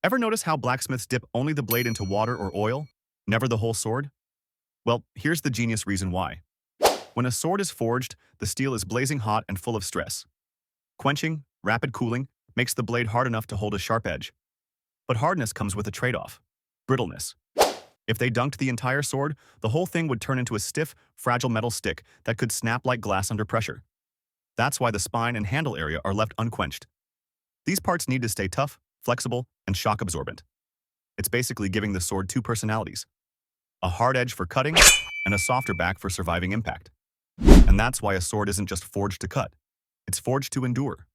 Ever notice how blacksmiths dip only the blade into water or oil, never the whole sword? Well, here's the genius reason why. When a sword is forged, the steel is blazing hot and full of stress. Quenching, rapid cooling, makes the blade hard enough to hold a sharp edge. But hardness comes with a trade-off: brittleness. If they dunked the entire sword, the whole thing would turn into a stiff, fragile metal stick that could snap like glass under pressure. That's why the spine and handle area are left unquenched. These parts need to stay tough, flexible, and shock-absorbent. It's basically giving the sword two personalities: a hard edge for cutting and a softer back for surviving impact. And that's why a sword isn't just forged to cut. It's forged to endure.